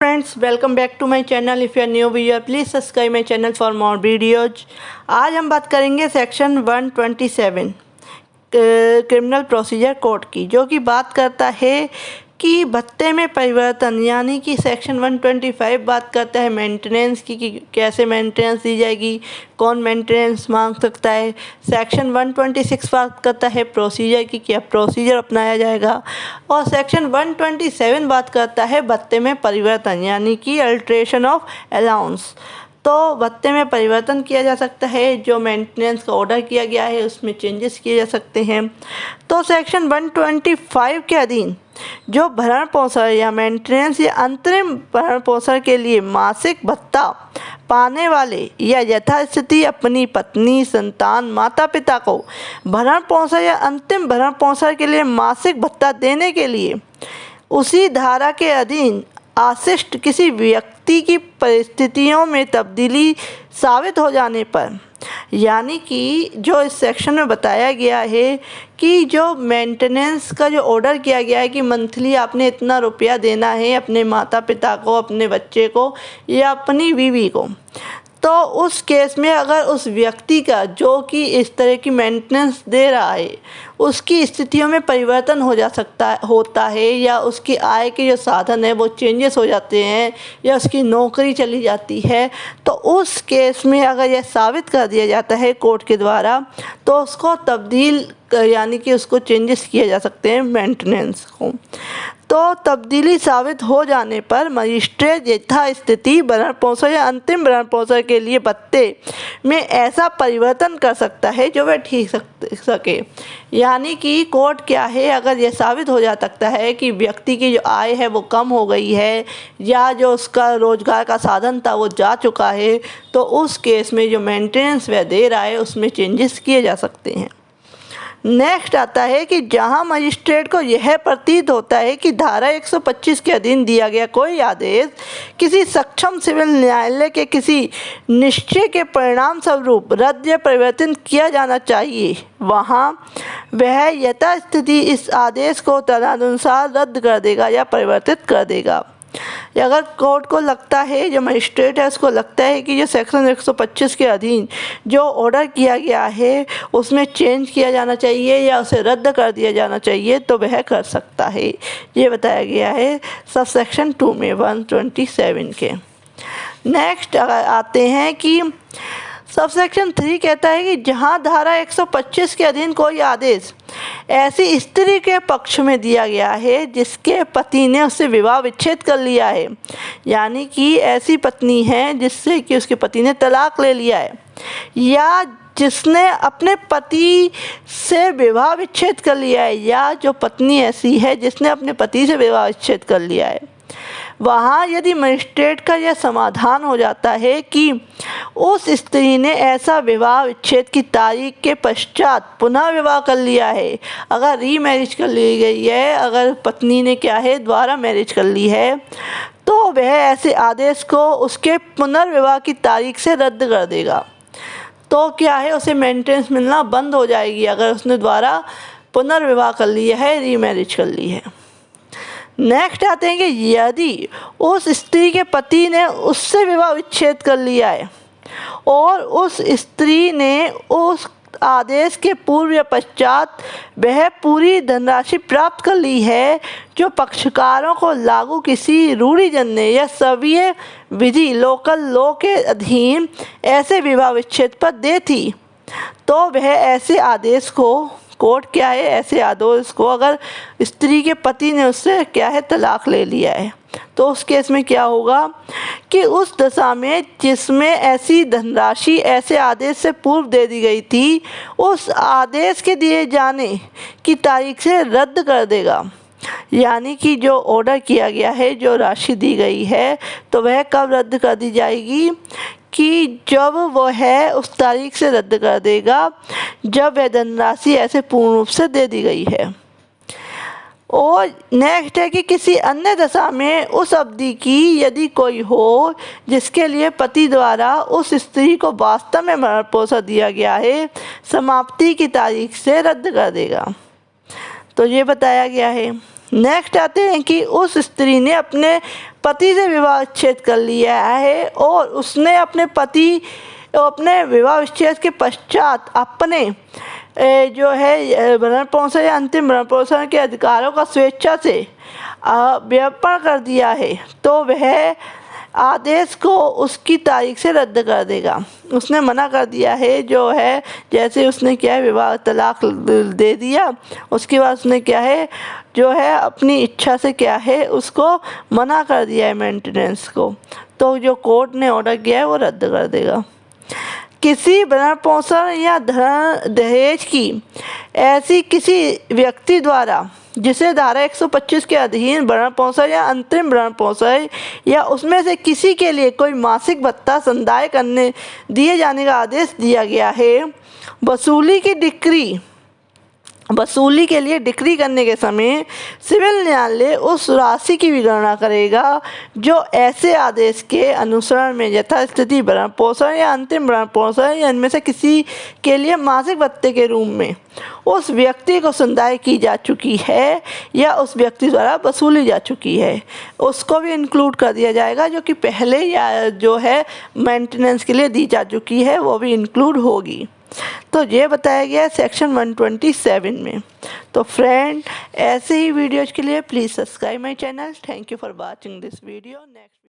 Friends, welcome back to my channel. If you are new viewer please subscribe my channel for more videos. आज हम बात करेंगे section 127 criminal procedure code की, जो कि बात करता है कि भत्ते में परिवर्तन। यानी कि सेक्शन 125 बात करता है मेंटेनेंस की कि कैसे मेंटेनेंस दी जाएगी, कौन मेंटेनेंस मांग सकता है। सेक्शन 126 बात करता है प्रोसीजर की, क्या प्रोसीजर अपनाया जाएगा। और सेक्शन 127 बात करता है भत्ते में परिवर्तन, यानी कि अल्ट्रेशन ऑफ अलाउंस। तो भत्ते में परिवर्तन किया जा सकता है, जो मेंटेनेंस का ऑर्डर किया गया है उसमें चेंजेस किए जा सकते हैं। तो सेक्शन 125 के अधीन जो भरण पोषण या मेंटेनेंस या अंतरिम भरण पोषण के लिए मासिक भत्ता पाने वाले या यथास्थिति अपनी पत्नी, संतान, माता पिता को भरण पोषण या अंतिम भरण पोषण के लिए मासिक भत्ता देने के लिए उसी धारा के अधीन आश्रित किसी व्यक्ति की परिस्थितियों में तब्दीली साबित हो जाने पर, यानी कि जो इस सेक्शन में बताया गया है कि जो मेंटेनेंस का जो ऑर्डर किया गया है कि मंथली आपने इतना रुपया देना है अपने माता पिता को, अपने बच्चे को या अपनी बीवी को, तो उस केस में अगर उस व्यक्ति का जो कि इस तरह की मेंटेनेंस दे रहा है उसकी स्थितियों में परिवर्तन होता है या उसकी आय के जो साधन है वो चेंजेस हो जाते हैं या उसकी नौकरी चली जाती है, तो उस केस में अगर यह साबित कर दिया जाता है कोर्ट के द्वारा तो उसको तब्दील यानी कि उसको चेंजेस किए जा सकते हैं मेंटेनेंस को। तो तब्दीली साबित हो जाने पर मजिस्ट्रेट यथास्थिति भरण पोषण या अंतिम भरण पोषण के लिए भत्ते में ऐसा परिवर्तन कर सकता है जो वह ठीक सके। यानी कि कोर्ट क्या है, अगर यह साबित हो जा सकता है कि व्यक्ति की जो आय है वो कम हो गई है या जो उसका रोजगार का साधन था वो जा चुका है, तो उस केस में जो मेंटेनेंस वह दे रहा है उसमें चेंजेस किए जा सकते हैं। नेक्स्ट आता है कि जहां मजिस्ट्रेट को यह प्रतीत होता है कि धारा 125 के अधीन दिया गया कोई आदेश किसी सक्षम सिविल न्यायालय के किसी निश्चय के परिणाम स्वरूप रद्द या परिवर्तित किया जाना चाहिए, वहां वह यथास्थिति इस आदेश को तदनुसार रद्द कर देगा या परिवर्तित कर देगा। अगर कोर्ट को लगता है, जो मजिस्ट्रेट है उसको लगता है कि जो सेक्शन 125 के अधीन जो ऑर्डर किया गया है उसमें चेंज किया जाना चाहिए या उसे रद्द कर दिया जाना चाहिए, तो वह कर सकता है। ये बताया गया है सब सेक्शन 2 में 127 के। नेक्स्ट आते हैं कि सब सेक्शन 3 कहता है कि जहां धारा 125 के अधीन कोई आदेश ऐसी स्त्री के पक्ष में दिया गया है जिसके पति ने उससे विवाह विच्छेद कर लिया है, यानी कि ऐसी पत्नी है जिससे कि उसके पति ने तलाक ले लिया है या जिसने अपने पति से विवाह विच्छेद कर लिया है या जो पत्नी ऐसी है जिसने अपने पति से विवाह विच्छेद कर लिया है, वहाँ यदि मजिस्ट्रेट का यह समाधान हो जाता है कि उस स्त्री ने ऐसा विवाह विच्छेद की तारीख के पश्चात पुनः विवाह कर लिया है, अगर रीमैरिज कर ली गई है, अगर पत्नी ने क्या है दोबारा मैरिज कर ली है, तो वह ऐसे आदेश को उसके पुनर्विवाह की तारीख से रद्द कर देगा। तो क्या है, उसे मेंटेनेंस मिलना बंद हो जाएगी अगर उसने दोबारा पुनर्विवाह कर लिया है, रीमैरिज कर ली है। नेक्स्ट आते हैं कि यदि उस स्त्री के पति ने उससे विवाह विच्छेद कर लिया है और उस स्त्री ने उस आदेश के पूर्व या पश्चात वह पूरी धनराशि प्राप्त कर ली है जो पक्षकारों को लागू किसी रूढ़िजन्य या सविय विधि लोकल लॉ के अधीन ऐसे विवाह विच्छेद पर दे थी, तो वह ऐसे आदेश को कोर्ट क्या है, ऐसे आदेश को अगर स्त्री के पति ने उससे क्या है तलाक ले लिया है, तो उस केस में क्या होगा कि उस दशा में जिसमें ऐसी धनराशि ऐसे आदेश से पूर्व दे दी गई थी, उस आदेश के दिए जाने की तारीख से रद्द कर देगा। यानी कि जो ऑर्डर किया गया है, जो राशि दी गई है, तो वह कब रद्द कर दी जाएगी कि जब वह है उस तारीख से रद्द कर देगा जब वह धनराशि ऐसे पूर्ण रूप से दे दी गई है। और नेक्स्ट है कि किसी अन्य दशा में उस अवधि की यदि कोई हो जिसके लिए पति द्वारा उस स्त्री को वास्तव में भरण पोषण दिया गया है, समाप्ति की तारीख से रद्द कर देगा। तो ये बताया गया है। नेक्स्ट आते हैं कि उस स्त्री ने अपने पति से विवाह विच्छेद कर लिया है और उसने अपने विवाह विच्छेद के पश्चात अपने जो है भरण पोषण या अंतिम भरण पोषण के अधिकारों का स्वेच्छा से व्यापन कर दिया है, तो वह आदेश को उसकी तारीख से रद्द कर देगा। उसने मना कर दिया है जो है, जैसे उसने क्या है विवाह तलाक दे दिया, उसके बाद उसने क्या है जो है अपनी इच्छा से क्या है उसको मना कर दिया है मेंटेनेंस को, तो जो कोर्ट ने ऑर्डर किया है वो रद्द कर देगा। किसी भरण पोषण या दहेज की ऐसी किसी व्यक्ति द्वारा जिसे धारा 125 के अधीन भरण पोषण या अंतरिम भरण पोषण या उसमें से किसी के लिए कोई मासिक भत्ता संदाय करने दिए जाने का आदेश दिया गया है, वसूली के लिए डिक्री करने के समय सिविल न्यायालय उस राशि की भी गणना करेगा जो ऐसे आदेश के अनुसरण में यथास्थिति भरण पोषण या अंतिम भरण पोषण या इनमें से किसी के लिए मासिक भत्ते के रूप में उस व्यक्ति को संदाय की जा चुकी है या उस व्यक्ति द्वारा वसूली जा चुकी है, उसको भी इंक्लूड कर दिया जाएगा। जो कि पहले या जो है मेंटेनेंस के लिए दी जा चुकी है वो भी इंक्लूड होगी। तो ये बताया गया है सेक्शन 127 में। तो फ्रेंड, ऐसे ही वीडियोज़ के लिए please subscribe my channel. Thank you for watching this video. Next